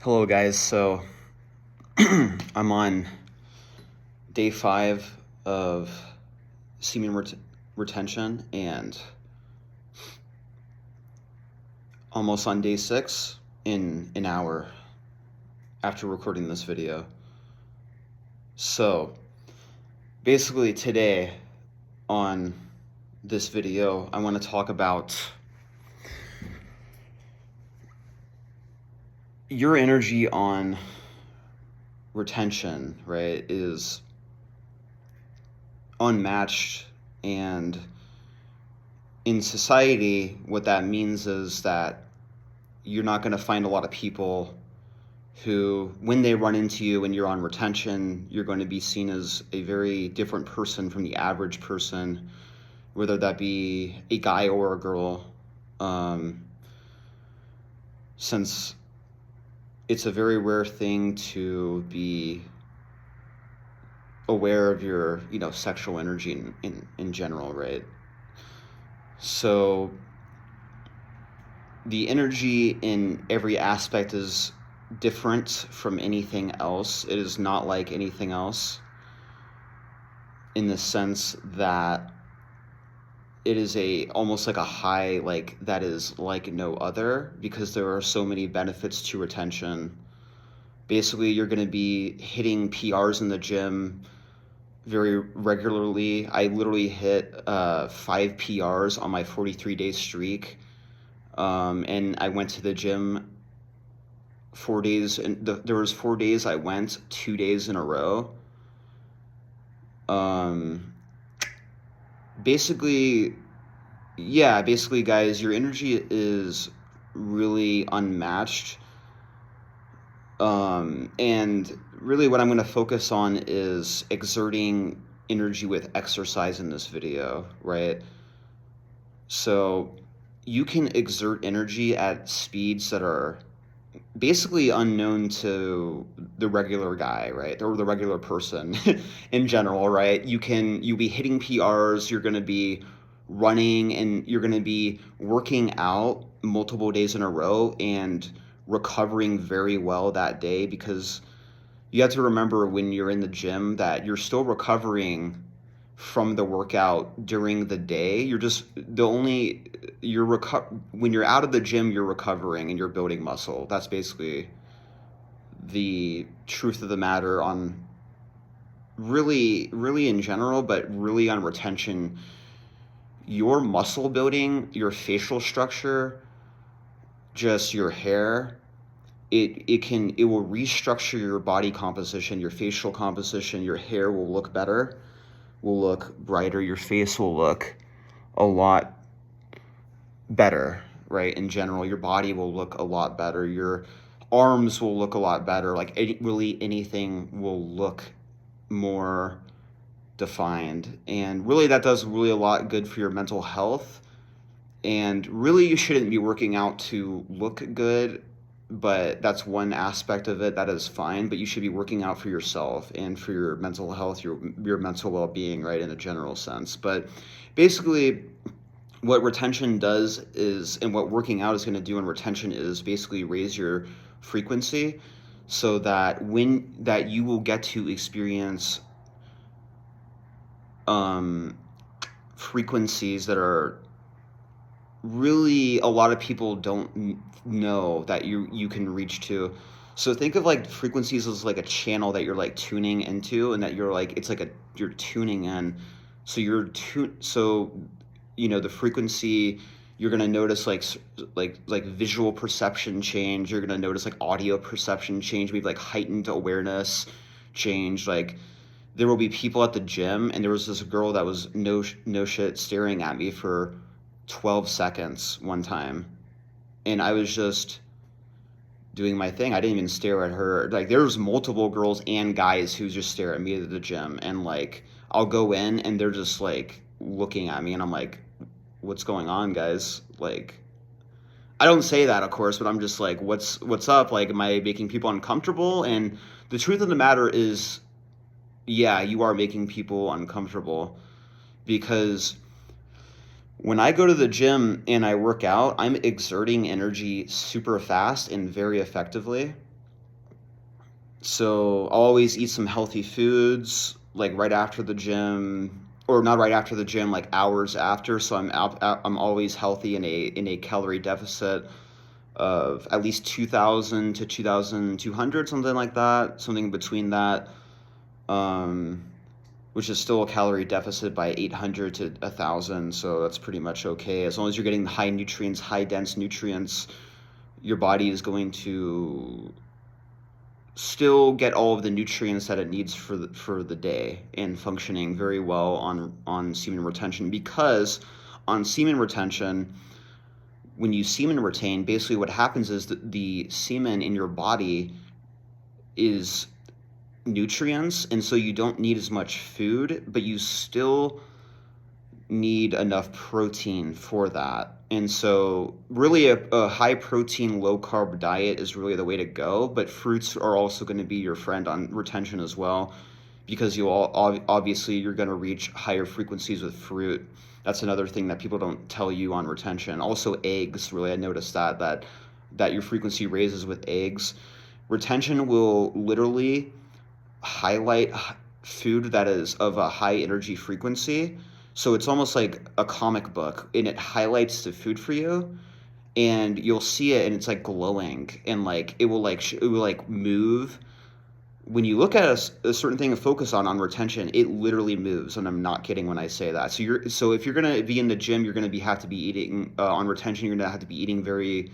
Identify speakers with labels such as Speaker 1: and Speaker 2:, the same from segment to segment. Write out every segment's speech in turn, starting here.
Speaker 1: Hello, guys. So I'm on day 5 of semen retention and almost on day 6 in an hour after recording this video. So basically, today on this video, I want to talk about your energy on retention, right, is unmatched. And in society, what that means is that you're not going to find a lot of people who, when they run into you and you're on retention, you're going to be seen as a very different person from the average person, whether that be a guy or a girl, since it's a very rare thing to be aware of your, sexual energy in general, right? So the energy in every aspect is different from anything else. It is not like anything else in the sense that it is almost like a high, like that is like no other, because there are so many benefits to retention. Basically, you're going to be hitting PRs in the gym very regularly. I literally hit 5 PRs on my 43-day streak. And I went to the gym 4 days, and there was 4 days I went 2 days in a row. Basically, guys, your energy is really unmatched. And really what I'm going to focus on is exerting energy with exercise in this video, right? So you can exert energy at speeds that are basically unknown to the regular guy, right? Or the regular person in general, right? You'll be hitting PRs, you're going to be running, and you're going to be working out multiple days in a row and recovering very well that day, because you have to remember when you're in the gym that you're still recovering from the workout during the day. When you're out of the gym, you're recovering and you're building muscle. That's basically the truth of the matter on really in general, but really on retention. Your muscle building, your facial structure, just your hair, it will restructure your body composition, your facial composition. Your hair will look better, will look brighter, your face will look a lot better, right? In general, your body will look a lot better, your arms will look a lot better, like really anything will look more defined. And really that does really a lot good for your mental health. And really you shouldn't be working out to look good, but that's one aspect of it that is fine. But you should be working out for yourself and for your mental health, your mental well-being, right, in a general sense. But basically what retention does is, and what working out is going to do in retention, is basically raise your frequency, so that you will get to experience frequencies that are really, a lot of people don't know that you can reach to. So think of like frequencies as like a channel that you're like tuning into, and that you're like, it's like you're tuning in. So the frequency, you're going to notice like visual perception change. You're going to notice like audio perception change, maybe like heightened awareness change. Like there will be people at the gym, and there was this girl that was no shit staring at me for 12 seconds one time, and I was just doing my thing. I didn't even stare at her. Like there was multiple girls and guys who just stare at me at the gym, and like I'll go in and they're just like looking at me, and I'm like, what's going on, guys? Like, I don't say that, of course, but I'm just like, what's up? Like, am I making people uncomfortable? And the truth of the matter is, yeah, you are making people uncomfortable, because when I go to the gym and I work out, I'm exerting energy super fast and very effectively. So I'll always eat some healthy foods like right after the gym, or not right after the gym, like hours after. So I'm always healthy in a calorie deficit of at least 2,000 to 2,200, something like that, something between that. Um, which is still a calorie deficit by 800 to 1,000, so that's pretty much okay. As long as you're getting high nutrients, high dense nutrients, your body is going to still get all of the nutrients that it needs for the day and functioning very well on semen retention. Because on semen retention, when you semen retain, basically what happens is that the semen in your body is nutrients, and so you don't need as much food, but you still need enough protein for that. And so, really, a high protein, low carb diet is really the way to go. But fruits are also going to be your friend on retention as well, because obviously you're going to reach higher frequencies with fruit. That's another thing that people don't tell you on retention. Also, eggs. Really, I noticed that your frequency raises with eggs. Retention will literally highlight food that is of a high energy frequency. So it's almost like a comic book, and it highlights the food for you, and you'll see it, and it's like glowing, and like it will like move. When you look at a certain thing and focus on retention, it literally moves, and I'm not kidding when I say that. So if you're gonna be in the gym, you're gonna have to be eating on retention. You're gonna have to be eating very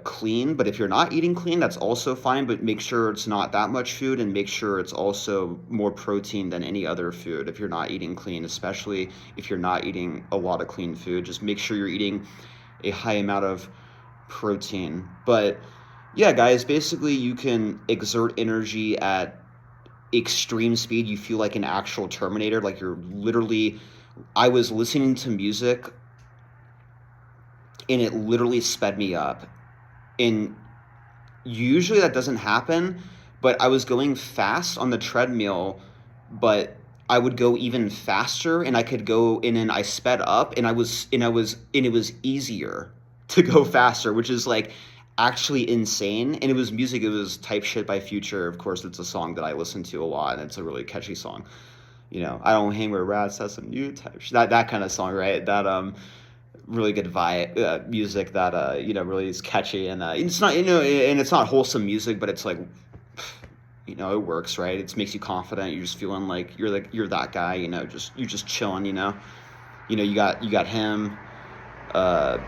Speaker 1: clean. But if you're not eating clean, that's also fine, but make sure it's not that much food, and make sure it's also more protein than any other food if you're not eating clean, especially if you're not eating a lot of clean food. Just make sure you're eating a high amount of protein. But yeah, guys, basically you can exert energy at extreme speed. You feel like an actual Terminator, like you're literally. I was listening to music, and it literally sped me up. And usually that doesn't happen, but I was going fast on the treadmill, but I would go even faster, and I could go in, and I sped up, and it was easier to go faster, which is like actually insane. And it was music. It was Type Shit by Future. Of course, it's a song that I listen to a lot, and it's a really catchy song. I don't hang with rats, that's some new type shit. That kind of song, right? That really good vibe music that really is catchy, and it's not, and it's not wholesome music, but it's like, it works, right? It makes you confident. You're just feeling like you're that guy, you're just chilling, you got him, uh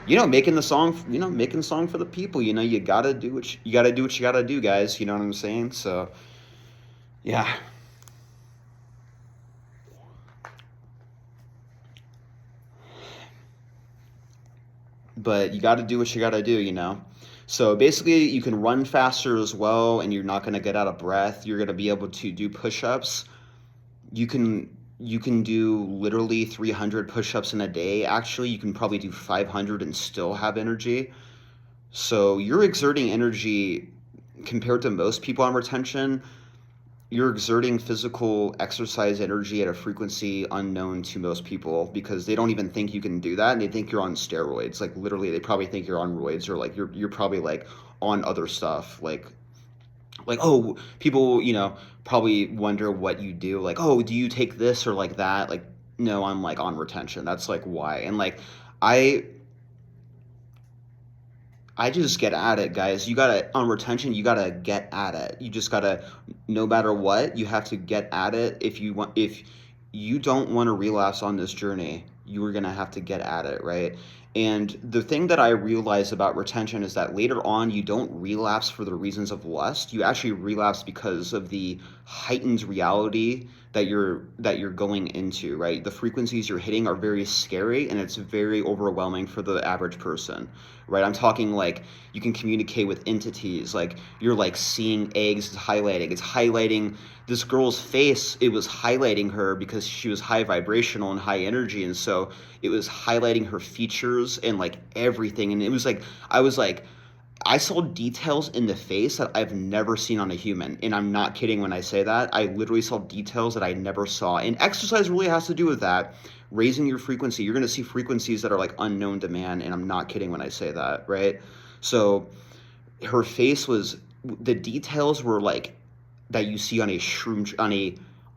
Speaker 1: making the song for the people. You gotta do what you gotta do, guys. You know what I'm saying? So yeah. But you got to do what you got to do. So basically, you can run faster as well, and you're not going to get out of breath. You're going to be able to do push-ups. You can do literally 300 push-ups in a day. Actually, you can probably do 500 and still have energy. So you're exerting energy compared to most people on retention. You're exerting physical exercise energy at a frequency unknown to most people, because they don't even think you can do that, and they think you're on steroids. Like literally, they probably think you're on roids, or like you're probably like on other stuff. Like, oh, people probably wonder what you do. Like, oh, do you take this or like that? Like, no, I'm like on retention. That's like why. And like I I just get at it, guys. On retention, you gotta get at it. You just gotta, no matter what, you have to get at it. If you don't want to relapse on this journey, you are gonna have to get at it, right? And the thing that I realize about retention is that later on, you don't relapse for the reasons of lust. You actually relapse because of the heightened reality that you're going into, right? The frequencies you're hitting are very scary, and it's very overwhelming for the average person, right? I'm talking like you can communicate with entities, like you're like seeing eggs highlighting. It's highlighting this girl's face. It was highlighting her because she was high vibrational and high energy, and so it was highlighting her features and like everything. And it was like I saw details in the face that I've never seen on a human. And I'm not kidding when I say that. I literally saw details that I never saw. And exercise really has to do with that. Raising your frequency. You're going to see frequencies that are like unknown to man. And I'm not kidding when I say that, right? So her face was, the details were like that you see on a shroom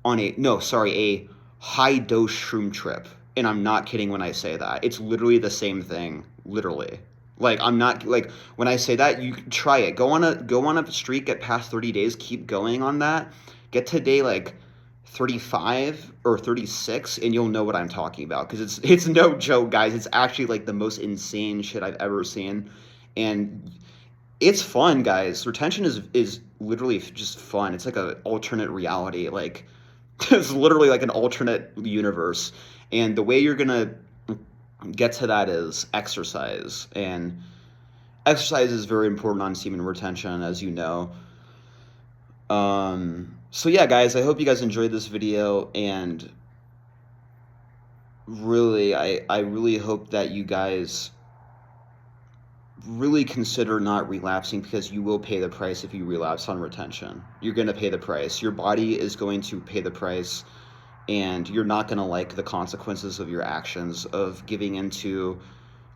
Speaker 1: on a no, sorry, a high dose shroom trip. And I'm not kidding when I say that. It's literally the same thing, literally. Like, I'm not, like, when I say that, you try it. Go on a streak, get past 30 days, keep going on that. Get to day like 35 or 36 and you'll know what I'm talking about, cuz it's no joke, guys. It's actually like the most insane shit I've ever seen. And it's fun, guys. Retention is literally just fun. It's like a alternate reality. Like it's literally like an alternate universe. And the way you're gonna get to that is exercise. And exercise is very important on semen retention, as you know. So yeah, guys, I hope you guys enjoyed this video, and really, I really hope that you guys really consider not relapsing, because you will pay the price if you relapse on retention. You're going to pay the price. Your body is going to pay the price, and you're not going to like the consequences of your actions of giving into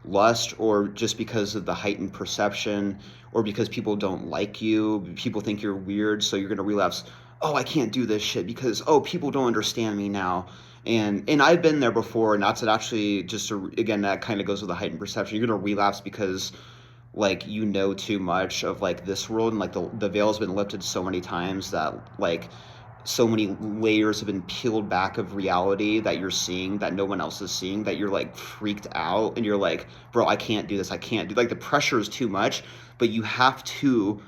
Speaker 1: lust, or just because of the heightened perception, or because people don't like you, people think you're weird, so you're going to relapse. Oh, I can't do this shit because, oh, people don't understand me now. And I've been there before, and that's actually just again, that kind of goes with the heightened perception. You're going to relapse because like you know too much of like this world, and like the veil's been lifted so many times that like so many layers have been peeled back of reality that you're seeing that no one else is seeing, that you're like freaked out, and you're like, bro, I can't do this. I can't do, like, the pressure is too much. But you have to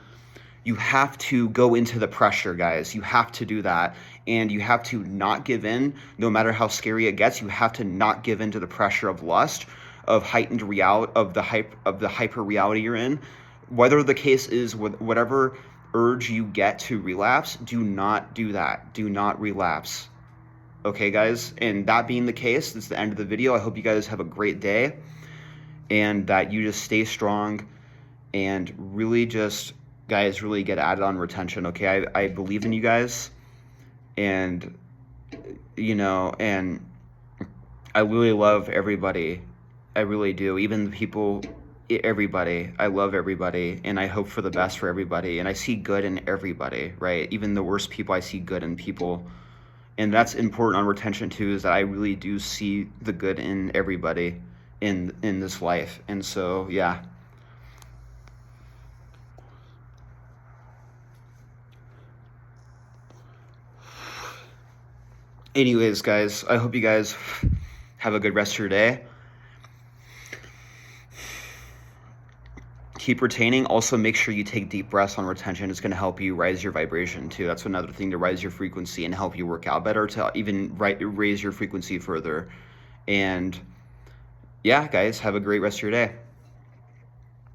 Speaker 1: go into the pressure, guys. You have to do that, and you have to not give in, no matter how scary it gets. You have to not give in to the pressure of lust, of heightened reality, of the hyper reality you're in. Whether the case is with whatever urge you get to relapse, do not do that. Do not relapse. Okay, guys? And that being the case, this is the end of the video. I hope you guys have a great day, and that you just stay strong, and really just, guys, really get at it on retention, okay? I believe in you guys, and, you know, and I really love everybody. I really do. Even the people, everybody. I love everybody, and I hope for the best for everybody, and I see good in everybody, right? Even the worst people, I see good in people. And that's important on retention too, is that I really do see the good in everybody in this life. And so, yeah. Anyways, guys, I hope you guys have a good rest of your day. Keep retaining. Also, make sure you take deep breaths on retention. It's going to help you raise your vibration too. That's another thing, to raise your frequency and help you work out better, to even raise your frequency further. And yeah, guys, have a great rest of your day.